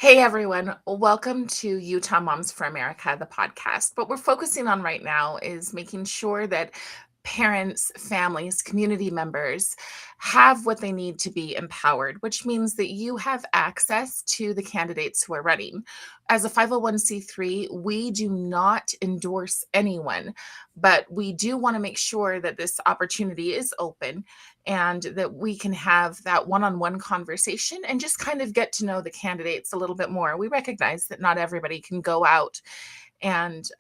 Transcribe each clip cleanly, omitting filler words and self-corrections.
Hey everyone, welcome to Utah Moms for America, the podcast. What we're focusing on right now is making sure that parents, families, community members have what they need to be empowered, which means that you have access to the candidates who are running. As a 501c3, we do not endorse anyone, but we do want to make sure that this opportunity is open and that we can have that one-on-one conversation and just kind of get to know the candidates a little bit more. We recognize that not everybody can go out and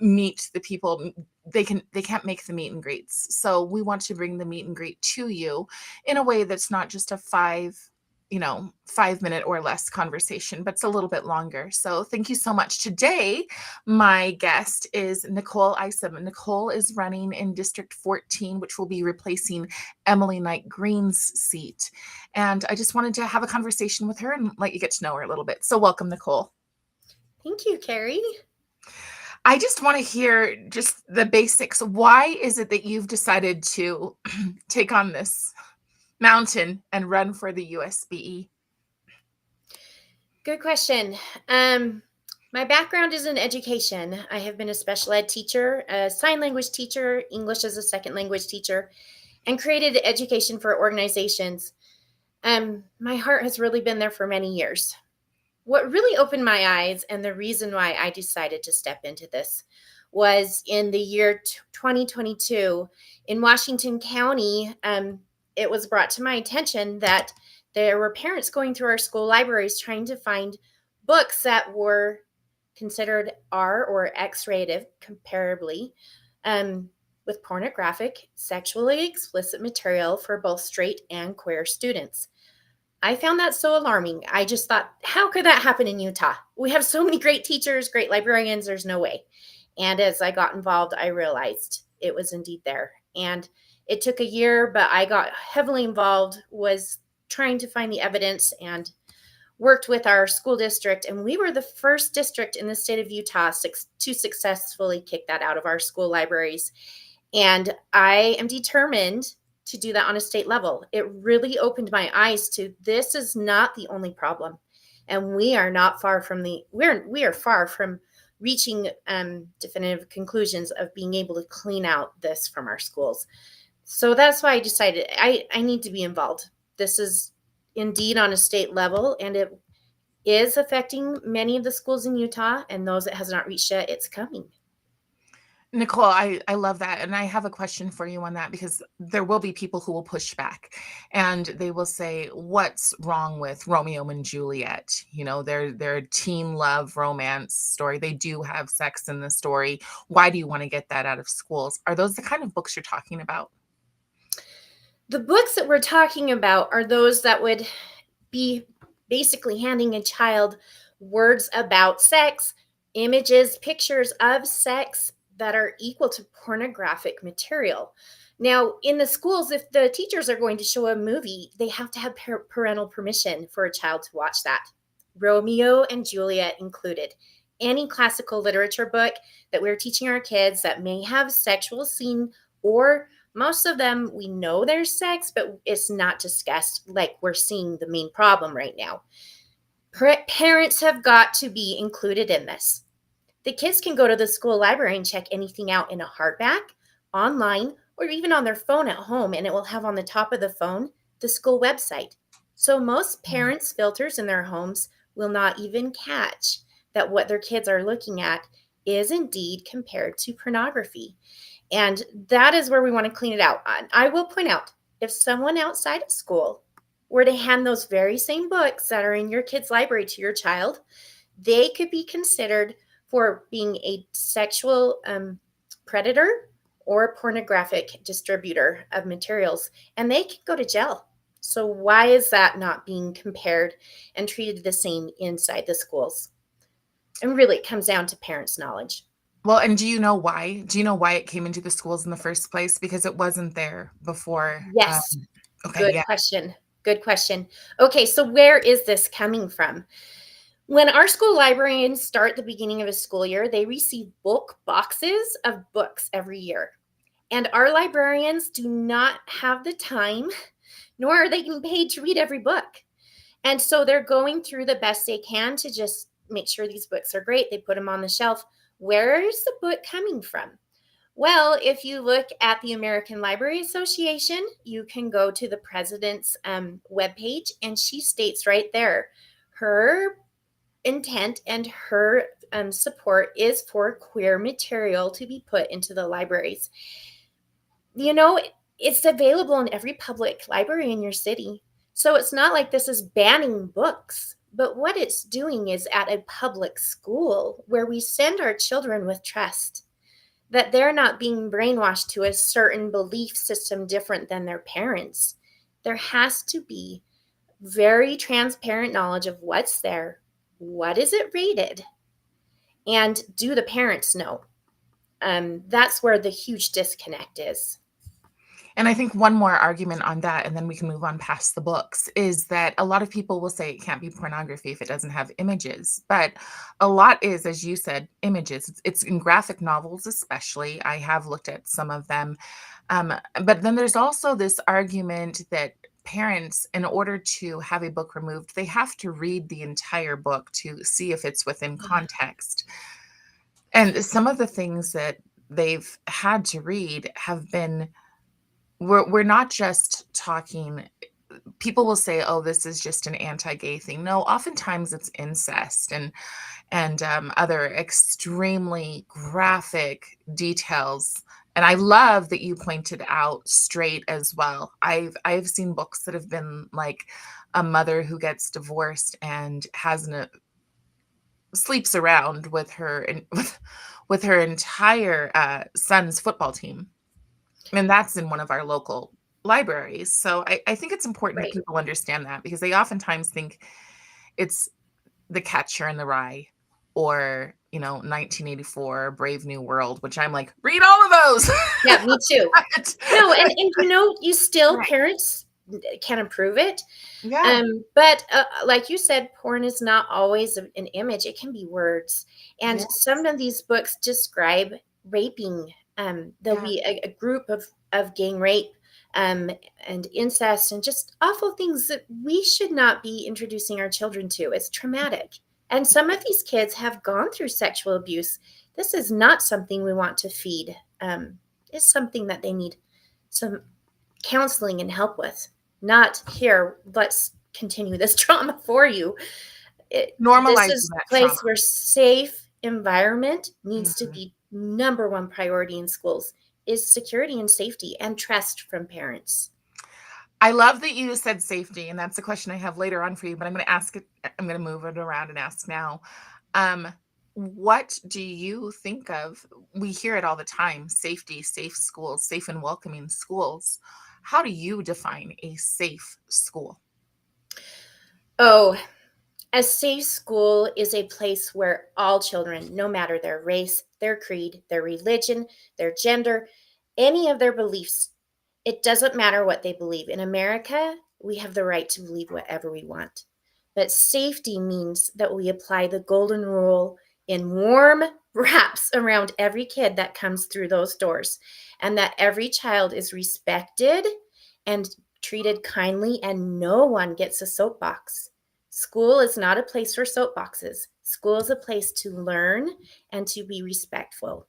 meet the people. They can't make the meet and greets, so we want to bring the meet and greet to you in a way that's not just a 5 minute or less conversation, but it's a little bit longer. So thank you so much. Today my guest is Nichole Isom. Nichole is running in District 14, which will be replacing Emily Knight Green's seat, and I just wanted to have a conversation with her and let you get to know her a little bit. So welcome, Nichole. Thank you, Carrie. I just want to hear just the basics. Why is it that you've decided to take on this mountain and run for the USBE? Good question. My background is in education. I have been a special ed teacher, a sign language teacher, English as a second language teacher, and created education for organizations. My heart has really been there for many years. What really opened my eyes and the reason why I decided to step into this was in the year 2022 in Washington County. It was brought to my attention that there were parents going through our school libraries trying to find books that were considered R or X-rated comparably, with pornographic, sexually explicit material for both straight and queer students. I found that so alarming. I just thought, how could that happen in Utah? We have so many great teachers, great librarians, there's no way. And as I got involved, I realized it was indeed there. And it took a year, but I got heavily involved, was trying to find the evidence and worked with our school district. And we were the first district in the state of Utah to successfully kick that out of our school libraries. And I am determined to do that on a state level. It really opened my eyes to this is not the only problem. And we are not far from we are far from reaching definitive conclusions of being able to clean out this from our schools. So that's why I decided I need to be involved. This is indeed on a state level, and it is affecting many of the schools in Utah, and those it has not reached yet, it's coming. Nichole, I love that. And I have a question for you on that because there will be people who will push back and they will say, what's wrong with Romeo and Juliet? You know, they're a teen love romance story. They do have sex in the story. Why do you want to get that out of schools? Are those the kind of books you're talking about? The books that we're talking about are those that would be basically handing a child words about sex, images, pictures of sex that are equal to pornographic material. Now, in the schools, if the teachers are going to show a movie, they have to have parental permission for a child to watch that. Romeo and Juliet included. Any classical literature book that we're teaching our kids that may have sexual scene, or most of them, we know there's sex, but it's not discussed like we're seeing the main problem right now. Parents have got to be included in this. The kids can go to the school library and check anything out in a hardback, online, or even on their phone at home, and it will have on the top of the phone the school website. So most parents' filters in their homes will not even catch that what their kids are looking at is indeed compared to pornography. And that is where we want to clean it out. I will point out, if someone outside of school were to hand those very same books that are in your kid's library to your child, they could be considered for being a sexual predator or pornographic distributor of materials, and they can go to jail. So why is that not being compared and treated the same inside the schools? And really, it comes down to parents' knowledge. Well, and do you know why? Do you know why it came into the schools in the first place? Because it wasn't there before. Yes. Okay, Good yeah. question. Good question. Okay, so where is this coming from? When our school librarians start the beginning of a school year, they receive bulk boxes of books every year. And our librarians do not have the time, nor are they getting paid to read every book. And so they're going through the best they can to just make sure these books are great. They put them on the shelf. Where is the book coming from? Well, if you look at the American Library Association, you can go to the president's webpage, and she states right there her intent and her support is for queer material to be put into the libraries. You know, it's available in every public library in your city. So it's not like this is banning books, but what it's doing is at a public school where we send our children with trust that they're not being brainwashed to a certain belief system different than their parents. There has to be very transparent knowledge of what's there, what is it rated, and do the parents know? That's where the huge disconnect is. And I think one more argument on that, and then we can move on past the books, is that a lot of people will say it can't be pornography if it doesn't have images. But a lot is, as you said, images. It's in graphic novels, especially. I have looked at some of them. But then there's also this argument that parents, in order to have a book removed, they have to read the entire book to see if it's within context. And some of the things that they've had to read have been we're not just talking. People will say, oh, this is just an anti-gay thing. No, oftentimes it's incest and other extremely graphic details. And I love that you pointed out straight as well. I've seen books that have been like a mother who gets divorced and has an sleeps around with her and with her entire son's football team, and that's in one of our local libraries. So I think it's important that Right. people understand that, because they oftentimes think it's The Catcher in the Rye or, 1984, Brave New World, which I'm like, read all of those. Yeah, me too. But No, and you still, right. parents can improve it. Yeah. But like you said, porn is not always an image. It can be words. And Yes. some of these books describe raping. There'll Yeah. be a group of gang rape um, and incest and just awful things that we should not be introducing our children to. It's traumatic. And some of these kids have gone through sexual abuse. This is not something we want to feed. It's something that they need some counseling and help with. Not here, let's continue this trauma for you. This Normalizing is that a trauma. place where safe environment needs to Mhm. be number one priority in schools is security and safety and trust from parents. I love that you said safety, and that's a question I have later on for you, but I'm going to ask it. I'm going to move it around and ask now. Um, what do you think of? We hear it all the time: safety, safe schools, safe and welcoming schools. How do you define a safe school? Oh, a safe school is a place where all children, no matter their race, their creed, their religion, their gender, any of their beliefs, it doesn't matter what they believe. In America, we have the right to believe whatever we want. But safety means that we apply the golden rule in warm wraps around every kid that comes through those doors, and that every child is respected and treated kindly, and no one gets a soapbox. School is not a place for soapboxes. School is a place to learn and to be respectful.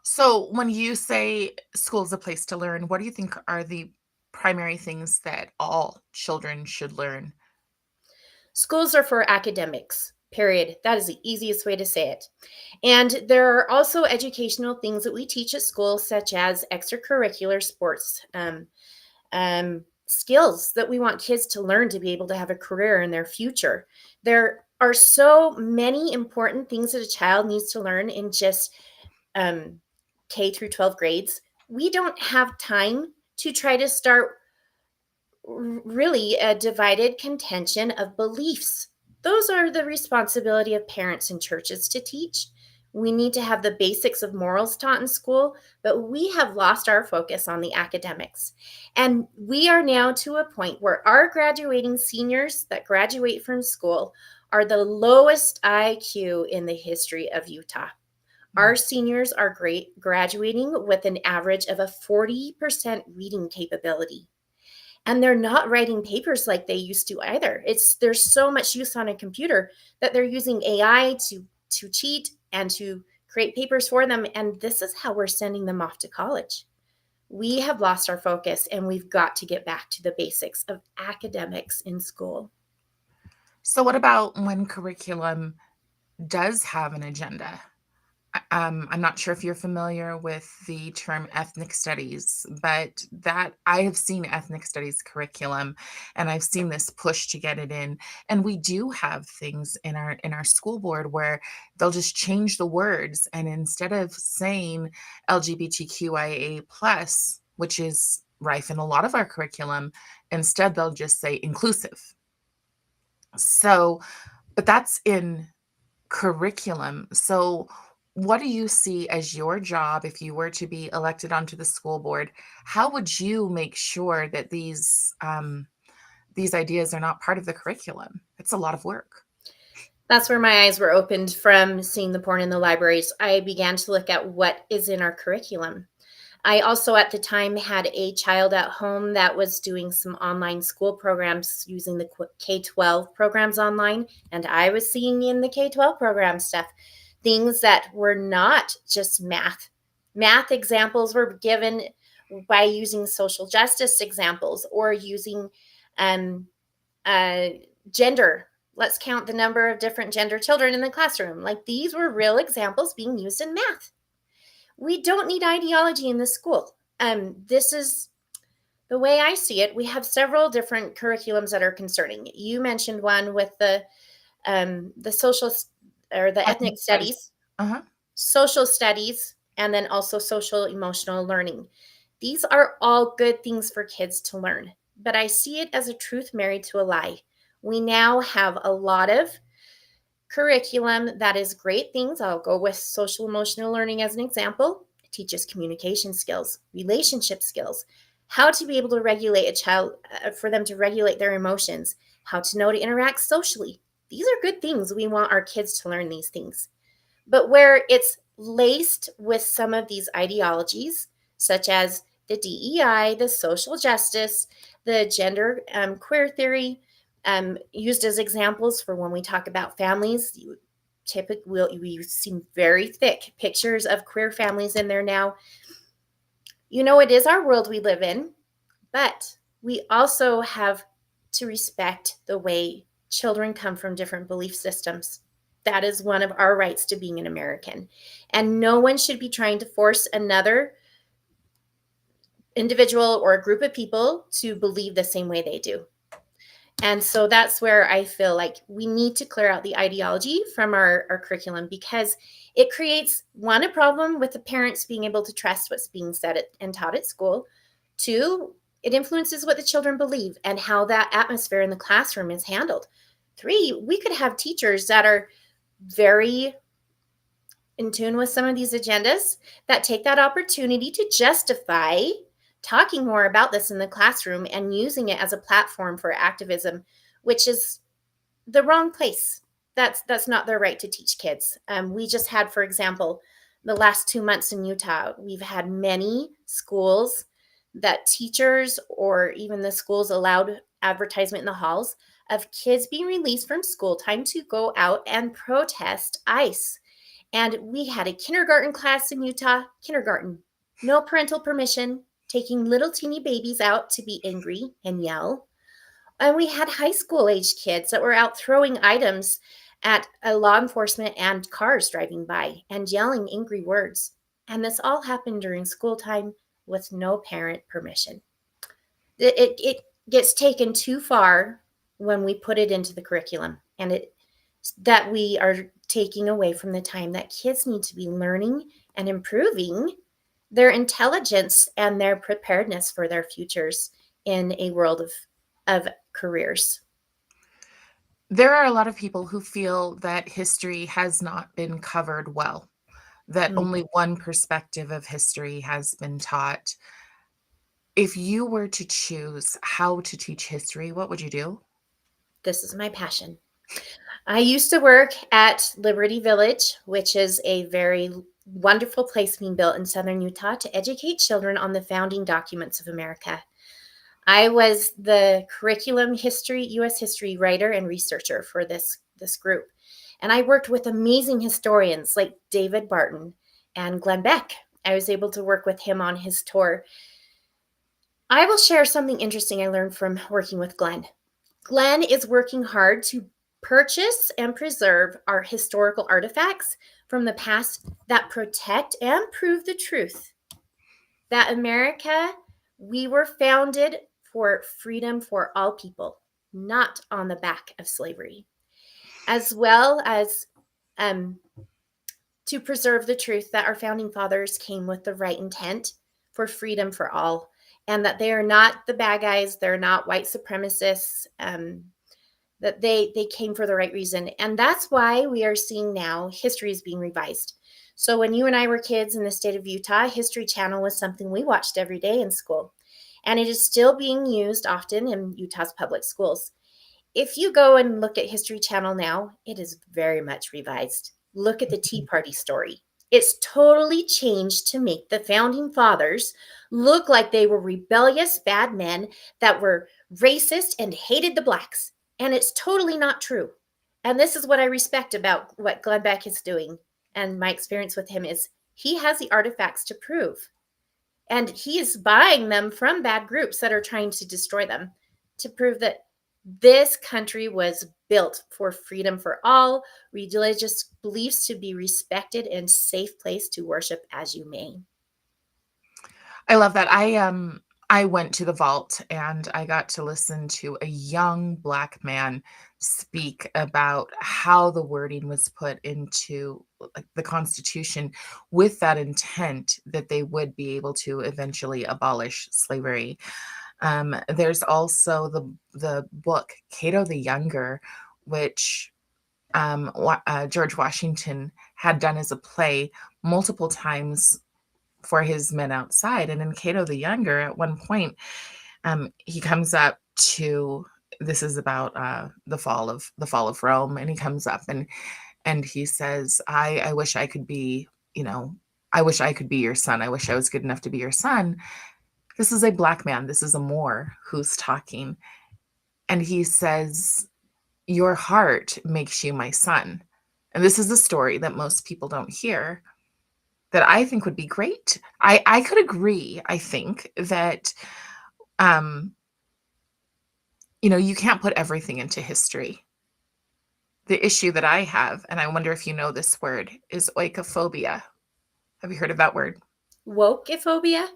So, when you say school is a place to learn, what do you think are the primary things that all children should learn? Schools are for academics, period. That is the easiest way to say it. And there are also educational things that we teach at school, such as extracurricular sports, skills that we want kids to learn to be able to have a career in their future. There are so many important things that a child needs to learn in just um, K through 12 grades. We don't have time to try to start really a divided contention of beliefs. Those are the responsibility of parents and churches to teach. We need to have the basics of morals taught in school, but we have lost our focus on the academics. And we are now to a point where our graduating seniors that graduate from school are the lowest IQ in the history of Utah. Our Mm. seniors are graduating with an average of a 40% reading capability. And they're not writing papers like they used to either. There's so much use on a computer that they're using AI to cheat and to create papers for them. And this is how we're sending them off to college. We have lost our focus, and we've got to get back to the basics of academics in school. So, what about when curriculum does have an agenda? I'm not sure if you're familiar with the term ethnic studies, but that I have seen ethnic studies curriculum, and I've seen this push to get it in. And we do have things in our school board where they'll just change the words, and instead of saying LGBTQIA plus, which is rife in a lot of our curriculum, instead they'll just say inclusive. So, but that's in curriculum. So, what do you see as your job if you were to be elected onto the school board? How would you make sure that these ideas are not part of the curriculum? It's a lot of work. That's where my eyes were opened from seeing the porn in the libraries. I began to look at what is in our curriculum. I also, at the time, had a child at home that was doing some online school programs using the K 12 programs online. And I was seeing in the K 12 program stuff things that were not just math. Math examples were given by using social justice examples or using um, gender. Let's count the number of different gender children in the classroom. Like, these were real examples being used in math. We don't need ideology in the school. This is the way I see it. We have several different curriculums that are concerning. You mentioned one with the social or the ethnic Ethnic studies. studies, Uh-huh. social studies, and then also social emotional learning. These are all good things for kids to learn, but I see it as a truth married to a lie. We now have a lot of curriculum that is great things. I'll go with social emotional learning as an example. It teaches communication skills, relationship skills, how to be able to regulate a child, for them to regulate their emotions, how to know to interact socially. These are good things. We want our kids to learn these things. But where it's laced with some of these ideologies, such as the DEI, the social justice, the gender queer theory, used as examples for when we talk about families, we see very thick pictures of queer families in there now. It is our world we live in, but we also have to respect the way children come from different belief systems. That is one of our rights to being an American. And no one should be trying to force another individual or a group of people to believe the same way they do. And so that's where I feel like we need to clear out the ideology from our curriculum, because it creates, one, a problem with the parents being able to trust what's being said and taught at school. Two, it influences what the children believe and how that atmosphere in the classroom is handled. Three, we could have teachers that are very in tune with some of these agendas that take that opportunity to justify talking more about this in the classroom and using it as a platform for activism, which is the wrong place. That's not their right to teach kids. We just had, for example, the last 2 months in Utah, we've had many schools that teachers or even the schools allowed advertisement in the halls of kids being released from school time to go out and protest ICE. And we had a kindergarten class in Utah, kindergarten, no parental permission, taking little teeny babies out to be angry and yell. And we had high school age kids that were out throwing items at law enforcement and cars driving by and yelling angry words. And this all happened during school time with no parent permission. It gets taken too far when we put it into the curriculum, and that we are taking away from the time that kids need to be learning and improving their intelligence and their preparedness for their futures in a world of careers. There are a lot of people who feel that history has not been covered well, that Mm, only one perspective of history has been taught. If you were to choose how to teach history, what would you do? this is my passion. I used to work at Liberty Village, which is a very wonderful place being built in southern Utah to educate children on the founding documents of America. I was the curriculum history, U.S. history writer and researcher for this group. And I worked with amazing historians like David Barton and Glenn Beck. I was able to work with him on his tour. I will share something interesting I learned from working with Glenn. Glenn is working hard to purchase and preserve our historical artifacts from the past that protect and prove the truth that America, we were founded for freedom for all people, not on the back of slavery, as well as um, to preserve the truth that our founding fathers came with the right intent for freedom for all, and that they are not the bad guys, they're not white supremacists, that they came for the right reason. And that's why we are seeing now history is being revised. So when you and I were kids in the state of Utah, History Channel was something we watched every day in school. And it is still being used often in Utah's public schools. If you go and look at History Channel now, it is very much revised. Look at the Tea Party story. It's totally changed to make the founding fathers look like they were rebellious, bad men that were racist and hated the blacks. And it's totally not true. And this is what I respect about what Glenn Beck is doing. And my experience with him is he has the artifacts to prove. And he is buying them from bad groups that are trying to destroy them to prove that this country was built for freedom for all, religious beliefs to be respected, and safe place to worship as you may. I love that. I went to the vault and I got to listen to a young Black man speak about how the wording was put into like the Constitution with that intent that they would be able to eventually abolish slavery. There's also the book Cato the Younger, which George Washington had done as a play multiple times for his men outside. And in Cato the Younger, at one point, he comes up to this is about the fall of Rome, and he comes up and he says, I wish I could be, I wish I could be your son. I wish I was good enough to be your son. This is a Black man. This is a Moor who's talking. And he says, your heart makes you my son. And this is a story that most people don't hear that I think would be great. I could agree, I think, that um, you can't put everything into history. The issue that I have, and I wonder if you know this word, is oikophobia. Have you heard of that word? Wokeophobia?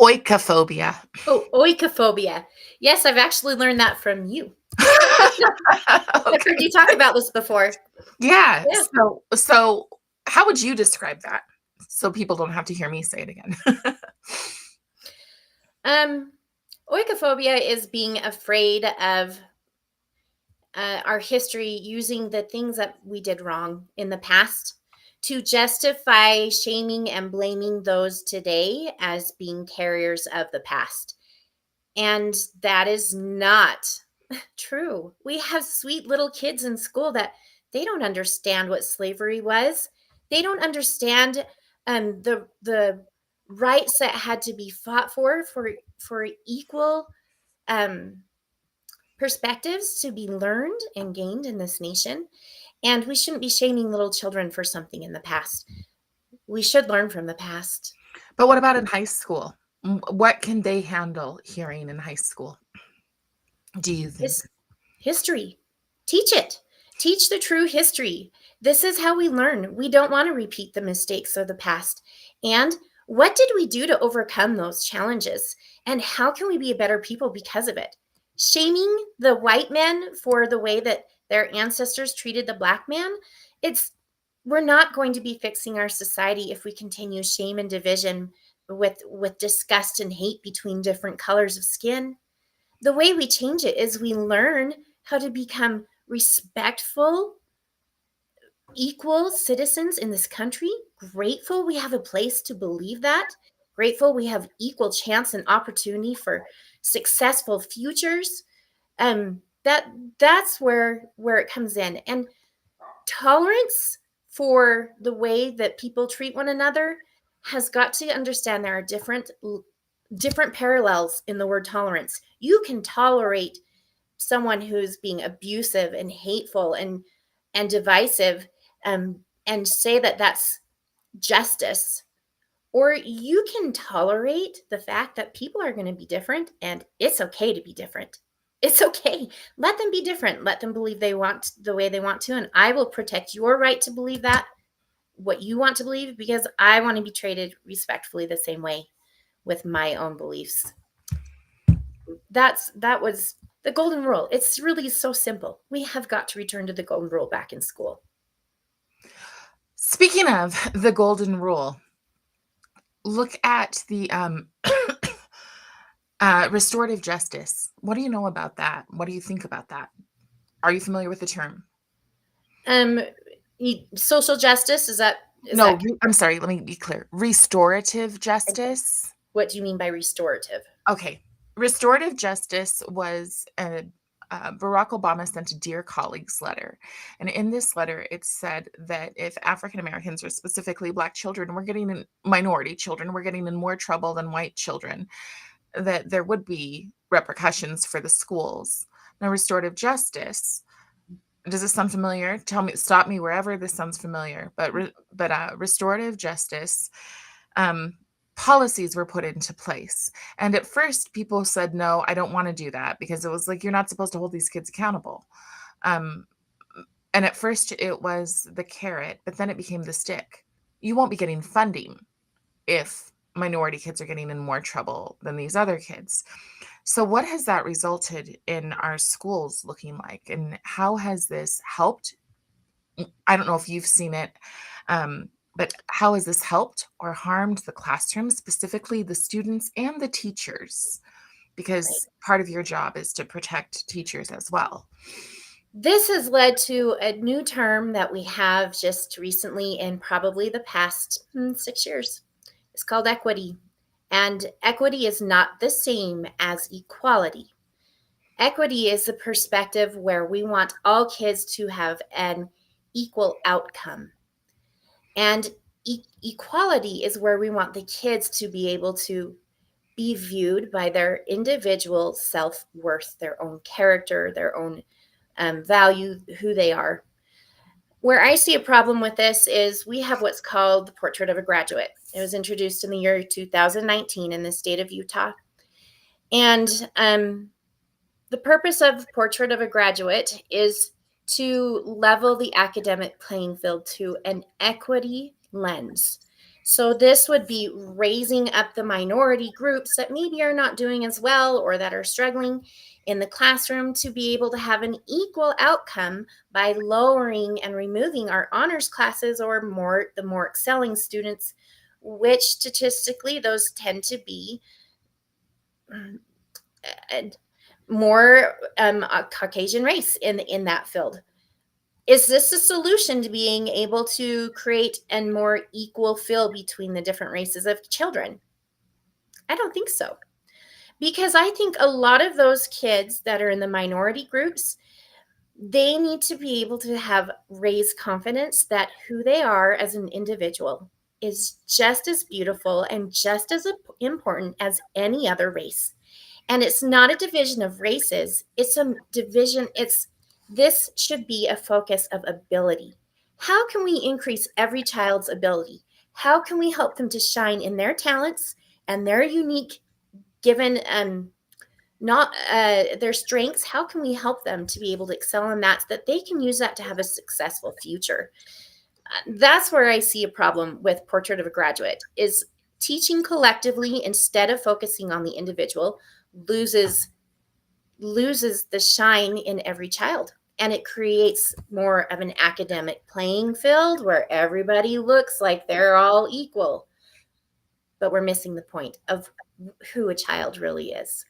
Oikophobia. Oh, oikophobia. Yes, I've actually learned that from you. I've heard Okay. you talk about this before. Yeah. Yeah. So how would you describe that? So people don't have to hear me say it again. Oikophobia is being afraid of our history, using the things that we did wrong in the past to justify shaming and blaming those today as being carriers of the past. And that is not true. We have sweet little kids in school that they don't understand what slavery was. They don't understand the rights that had to be fought for equal um, perspectives to be learned and gained in this nation. And we shouldn't be shaming little children for something in the past. We should learn from the past. But what about in high school? What can they handle hearing in high school? Do you think? History. Teach it. Teach the true history. This is how we learn. We don't want to repeat the mistakes of the past. And what did we do to overcome those challenges? And how can we be a better people because of it? Shaming the white men for the way that their ancestors treated the Black man, we're not going to be fixing our society if we continue shame and division with disgust and hate between different colors of skin. The way we change it is we learn how to become respectful, equal citizens in this country, grateful we have a place to believe that, grateful we have equal chance and opportunity for successful futures. That's where it comes in. And tolerance for the way that people treat one another has got to understand there are different different parallels in the word tolerance. You can tolerate someone who's being abusive and hateful and divisive, and say that that's justice, or you can tolerate the fact that people are going to be different and it's okay to be different. It's okay. Let them be different. Let them believe they want the way they want to, and I will protect your right to believe that what you want to believe, because I want to be treated respectfully the same way with my own beliefs. That was the golden rule. It's really so simple. We have got to return to the golden rule back in school. Speaking of the golden rule, look at the restorative justice. What do you know about that? What do you think about that? Are you familiar with the term? Um, Social justice, is No, that I'm sorry. Let me be clear. Restorative justice. what do you mean by restorative? Okay. Restorative justice was Barack Obama sent a Dear Colleagues letter. And in this letter, it said that if African Americans, or specifically Black children, were getting in, minority children, were getting in more trouble than white children, that there would be repercussions for the schools. Now, restorative justice, does this sound familiar? Tell me, stop me wherever this sounds familiar. But restorative justice, um, policies were put into place. And at first, people said, no, I don't want to do that, because it was like, you're not supposed to hold these kids accountable. Um, and at first, it was the carrot, but then it became the stick. You won't be getting funding if minority kids are getting in more trouble than these other kids. So, what has that resulted in our schools looking like? And how has this helped? I don't know if you've seen it, but how has this helped or harmed the classroom, specifically the students and the teachers? Right. Because part of your job is to protect teachers as well. This has led to a new term that we have just recently in probably the past 6 years. It's called equity. And equity is not the same as equality. Equity is the perspective where we want all kids to have an equal outcome. And equality is where we want the kids to be able to be viewed by their individual self worth, their own character, their own value, who they are. Where I see a problem with this is we have what's called the Portrait of a Graduate. It was introduced in the year 2019 in the state of Utah. And the purpose of Portrait of a Graduate is to level the academic playing field to an equity lens. So this would be raising up the minority groups that maybe are not doing as well or that are struggling in the classroom to be able to have an equal outcome by lowering and removing our honors classes, or the more excelling students, which statistically those tend to be more Caucasian race in that field. Is this a solution to being able to create a more equal field between the different races of children? I don't think so. Because I think a lot of those kids that are in the minority groups, they need to be able to have raised confidence that who they are as an individual is just as beautiful and just as important as any other race. And it's not a division of races, it's a division, this should be a focus of ability. How can we increase every child's ability? How can we help them to shine in their talents and their unique given not their strengths? How can we help them to be able to excel in that so that they can use that to have a successful future? That's where I see a problem with Portrait of a Graduate, is teaching collectively instead of focusing on the individual loses the shine in every child, and it creates more of an academic playing field where everybody looks like they're all equal, but we're missing the point of who a child really is.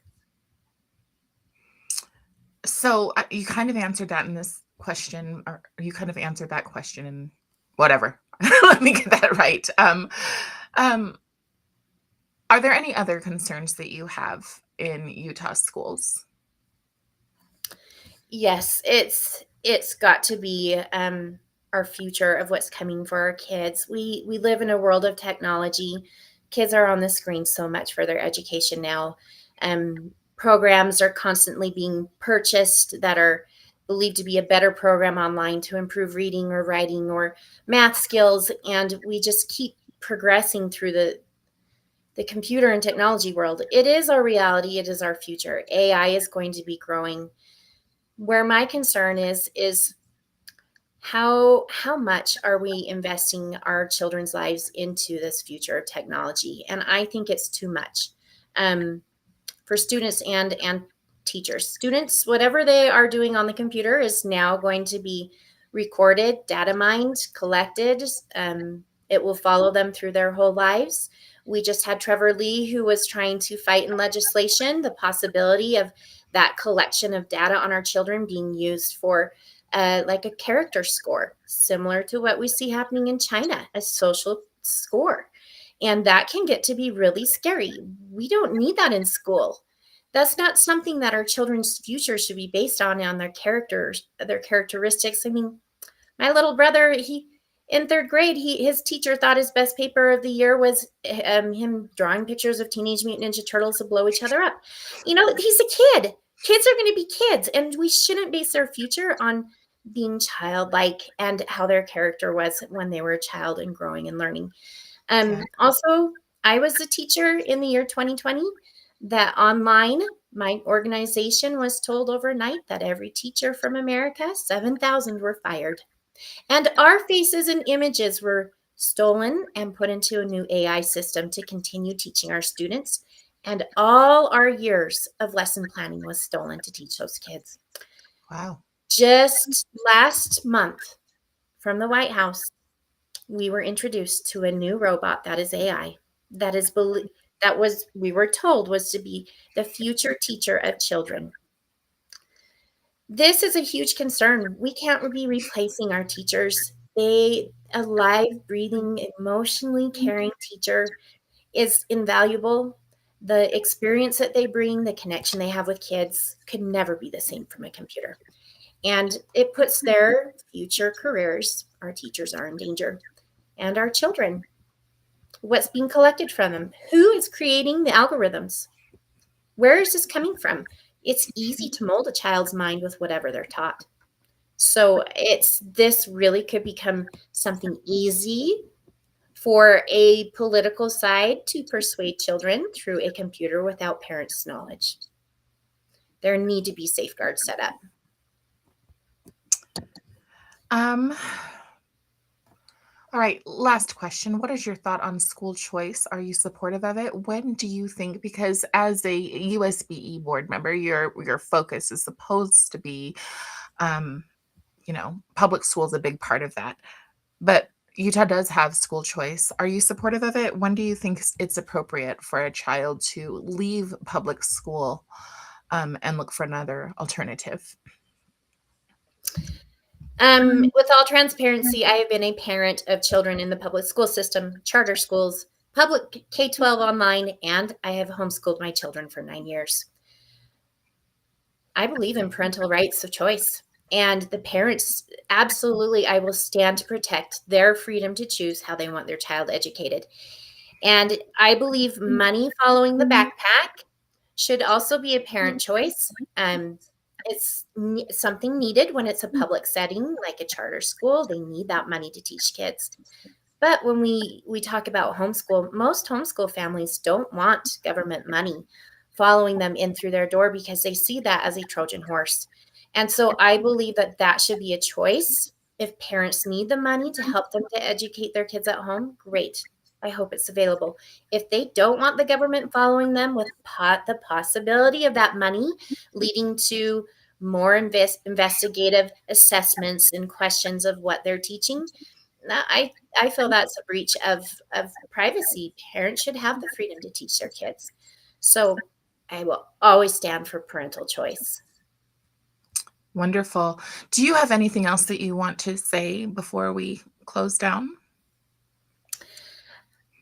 So you kind of answered that in this question, or you kind of answered that question in whatever. Let me get that right. Um, are there any other concerns that you have in Utah schools? Yes, it's got to be our future of what's coming for our kids. We live in a world of technology. Kids are on the screen so much for their education now. Programs are constantly being purchased that are believed to be a better program online to improve reading or writing or math skills, and we just keep progressing through the computer and technology world. It is our reality. It is our future. AI is going to be growing. Where my concern is how much are we investing our children's lives into this future of technology? And I think it's too much um, for students and teachers. Students, whatever they are doing on the computer is now going to be recorded, data mined, collected. It will follow them through their whole lives. We just had Trevor Lee, who was trying to fight in legislation the possibility of that collection of data on our children being used for like a character score, similar to what we see happening in China, a social score. And that can get to be really scary. We don't need that in school. That's not something that our children's future should be based on their characters, their characteristics. I mean, my little brother, he in third grade, his teacher thought his best paper of the year was him drawing pictures of Teenage Mutant Ninja Turtles to blow each other up. You know, he's a kid. Kids are going to be kids, and we shouldn't base their future on being childlike and how their character was when they were a child and growing and learning. Exactly. Also, I was a teacher in the year 2020 that online, my organization was told overnight that every teacher from America, 7,000 were fired. And our faces and images were stolen and put into a new AI system to continue teaching our students. And all our years of lesson planning was stolen to teach those kids. Wow. Just last month from the White House, we were introduced to a new robot that is AI that is that was we were told was to be the future teacher of children. This is a huge concern. We can't be replacing our teachers. A live, breathing, emotionally caring teacher is invaluable. The experience that they bring, the connection they have with kids could never be the same from a computer. And it puts their future careers, our teachers are in danger, and our children. What's being collected from them? Who is creating the algorithms? Where is this coming from? It's easy to mold a child's mind with whatever they're taught. So this really could become something easy for a political side to persuade children through a computer without parents' knowledge. There need to be safeguards set up. Um, all right, last question. What is your thought on school choice? Are you supportive of it? When do you think, because as a USBE board member, your focus is supposed to be um, public school is a big part of that. But Utah does have school choice. Are you supportive of it? When do you think it's appropriate for a child to leave public school and look for another alternative? With all transparency, I have been a parent of children in the public school system, charter schools, public K-12 online, and I have homeschooled my children for 9 years. I believe in parental rights of choice. And the parents, absolutely, I will stand to protect their freedom to choose how they want their child educated. And I believe money following the backpack should also be a parent choice. It's something needed when it's a public setting, like a charter school. They need that money to teach kids. But when we talk about homeschool, most homeschool families don't want government money following them in through their door because they see that as a Trojan horse. And so I believe that that should be a choice. If parents need the money to help them to educate their kids at home, great. I hope it's available. If they don't want the government following them with the possibility of that money leading to more investigative assessments and questions of what they're teaching, I feel that's a breach of privacy. Parents should have the freedom to teach their kids. So I will always stand for parental choice. Wonderful. Do you have anything else that you want to say before we close down?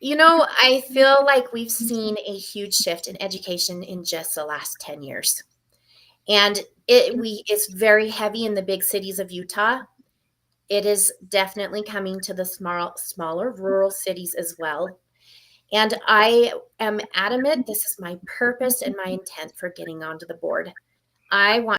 You know, I feel like we've seen a huge shift in education in just the last 10 years. And it's very heavy in the big cities of Utah. It is definitely coming to the smaller rural cities as well. And I am adamant this is my purpose and my intent for getting onto the board. I want